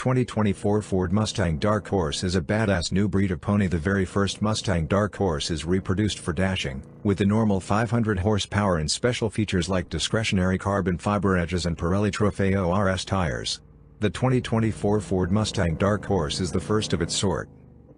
2024 Ford Mustang Dark Horse is a badass new breed of pony. The very first Mustang Dark Horse is reproduced for dashing, with the normal 500 horsepower and special features like discretionary carbon fiber edges and Pirelli Trofeo RS tires. The 2024 Ford Mustang Dark Horse is the first of its sort.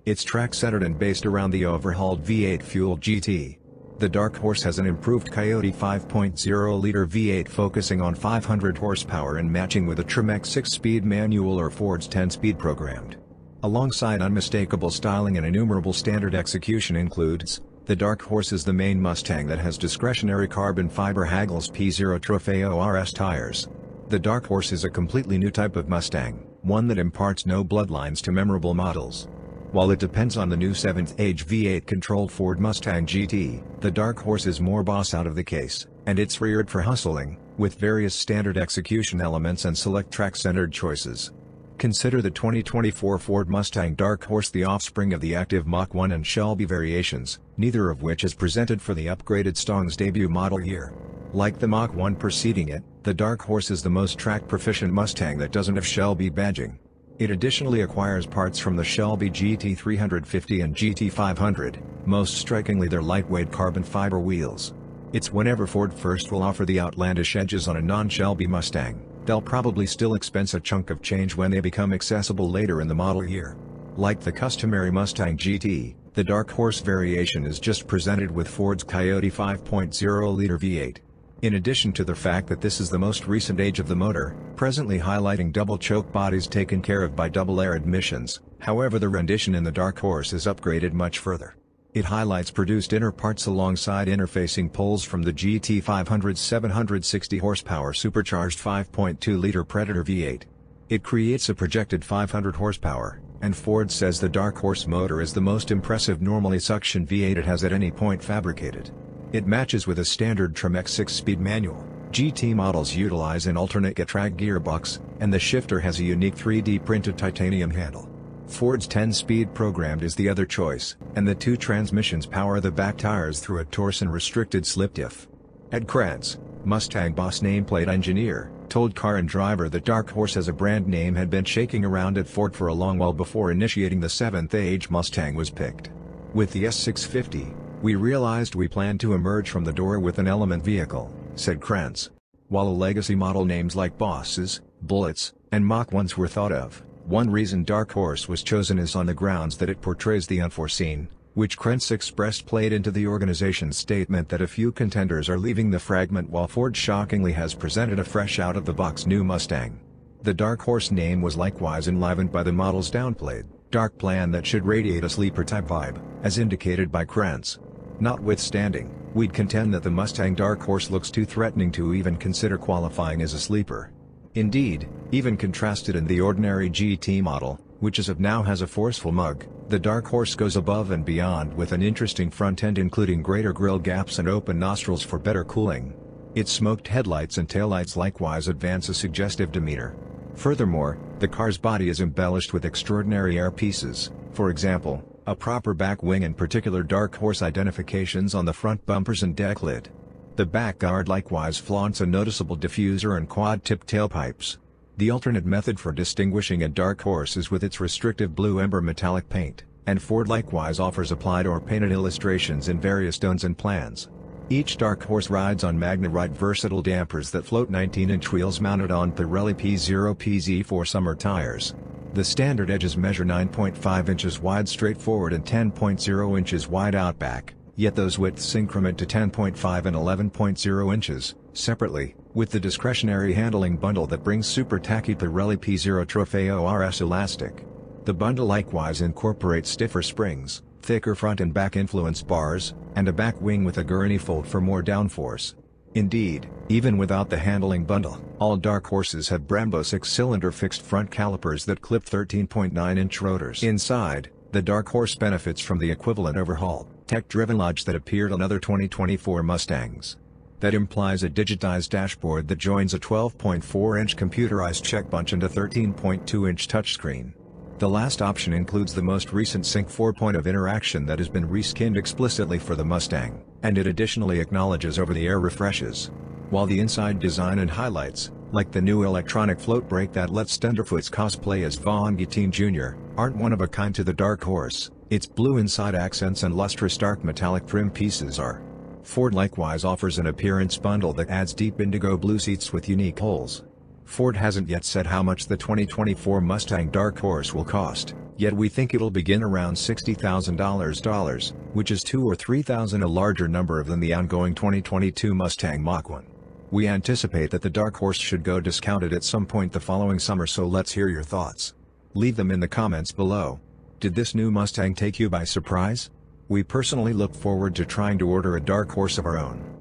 It's track-centered and based around the overhauled V8 fueled GT. The Dark Horse has an improved Coyote 5.0-liter V8 focusing on 500 horsepower and matching with a Tremec 6-speed manual or Ford's 10-speed programmed. Alongside unmistakable styling and innumerable standard execution includes, the Dark Horse is the main Mustang that has discretionary carbon fiber Haggles P0 Trofeo RS tires. The Dark Horse is a completely new type of Mustang, one that imparts no bloodlines to memorable models. While it depends on the new 7th-age V8-controlled Ford Mustang GT, the Dark Horse is more boss out of the case, and it's reared for hustling, with various standard execution elements and select track-centered choices. Consider the 2024 Ford Mustang Dark Horse the offspring of the active Mach 1 and Shelby variations, neither of which is presented for the upgraded Stang's debut model year. Like the Mach 1 preceding it, the Dark Horse is the most track-proficient Mustang that doesn't have Shelby badging. It additionally acquires parts from the Shelby GT350 and GT500, most strikingly their lightweight carbon fiber wheels. It's whenever Ford first will offer the outlandish edges on a non-Shelby Mustang, they'll probably still expense a chunk of change when they become accessible later in the model year. Like the customary Mustang GT, the Dark Horse variation is just presented with Ford's Coyote 5.0-liter V8. In addition to the fact that this is the most recent age of the motor, presently highlighting double choke bodies taken care of by double air admissions, however the rendition in the Dark Horse is upgraded much further. It highlights produced inner parts alongside interfacing poles from the GT500's 760 horsepower supercharged 5.2-liter Predator V8. It creates a projected 500 horsepower, and Ford says the Dark Horse motor is the most impressive normally suction V8 it has at any point fabricated. It matches with a standard Tremec 6-speed manual. GT models utilize an alternate Getrag gearbox, and the shifter has a unique 3D printed titanium handle. Ford's 10-speed programmed is the other choice, and the two transmissions power the back tires through a torsion-restricted slip diff. Ed Krantz, Mustang boss nameplate engineer, told Car and Driver that Dark Horse as a brand name had been shaking around at Ford for a long while before initiating the 7th-age Mustang was picked. With the S650, we realized we planned to emerge from the door with an element vehicle, said Krantz. While a legacy model names like Bosses, Bullets, and Mach 1s were thought of, one reason Dark Horse was chosen is on the grounds that it portrays the unforeseen, which Krantz expressed played into the organization's statement that a few contenders are leaving the fragment while Ford shockingly has presented a fresh out-of-the-box new Mustang. The Dark Horse name was likewise enlivened by the model's downplayed, dark plan that should radiate a sleeper-type vibe, as indicated by Krantz. Notwithstanding, we'd contend that the Mustang Dark Horse looks too threatening to even consider qualifying as a sleeper. Indeed, even contrasted in the ordinary GT model, which as of now has a forceful mug, the Dark Horse goes above and beyond with an interesting front end including greater grille gaps and open nostrils for better cooling. Its smoked headlights and taillights likewise advance a suggestive demeanor. Furthermore, the car's body is embellished with extraordinary air pieces, for example, a proper back wing and particular Dark Horse identifications on the front bumpers and deck lid. The back guard likewise flaunts a noticeable diffuser and quad-tip tailpipes. The alternate method for distinguishing a Dark Horse is with its restrictive blue ember metallic paint, and Ford likewise offers applied or painted illustrations in various tones and plans. Each Dark Horse rides on Magnarite versatile dampers that float 19-inch wheels mounted on Pirelli P0 PZ4 summer tires. The standard edges measure 9.5 inches wide straightforward and 10.0 inches wide outback, yet those widths increment to 10.5 and 11.0 inches, separately, with the discretionary handling bundle that brings super tacky Pirelli P0 Trofeo RS elastic. The bundle likewise incorporates stiffer springs, thicker front and back influence bars, and a back wing with a gurney fold for more downforce. Indeed, even without the handling bundle, all Dark Horses have Brembo 6-cylinder fixed front calipers that clip 13.9-inch rotors. Inside, the Dark Horse benefits from the equivalent overhauled, tech-driven lodge that appeared on other 2024 Mustangs. That implies a digitized dashboard that joins a 12.4-inch computerized check bunch and a 13.2-inch touchscreen. The last option includes the most recent Sync 4.0 interaction that has been reskinned explicitly for the Mustang, and it additionally acknowledges over-the-air refreshes. While the inside design and highlights, Like the new electronic float brake that lets tenderfoots cosplay as Vaughn Guillotine Jr., aren't one of a kind to the Dark Horse. Its blue inside accents and lustrous dark metallic trim pieces are. Ford likewise offers an appearance bundle that adds deep indigo blue seats with unique holes. Ford hasn't yet said how much the 2024 Mustang Dark Horse will cost, yet we think it'll begin around $60,000, which is $2,000 or $3,000 a larger number than the ongoing 2022 Mustang Mach-1. We anticipate that the Dark Horse should go discounted at some point the following summer, so let's hear your thoughts. Leave them in the comments below. Did this new Mustang take you by surprise? We personally look forward to trying to order a Dark Horse of our own.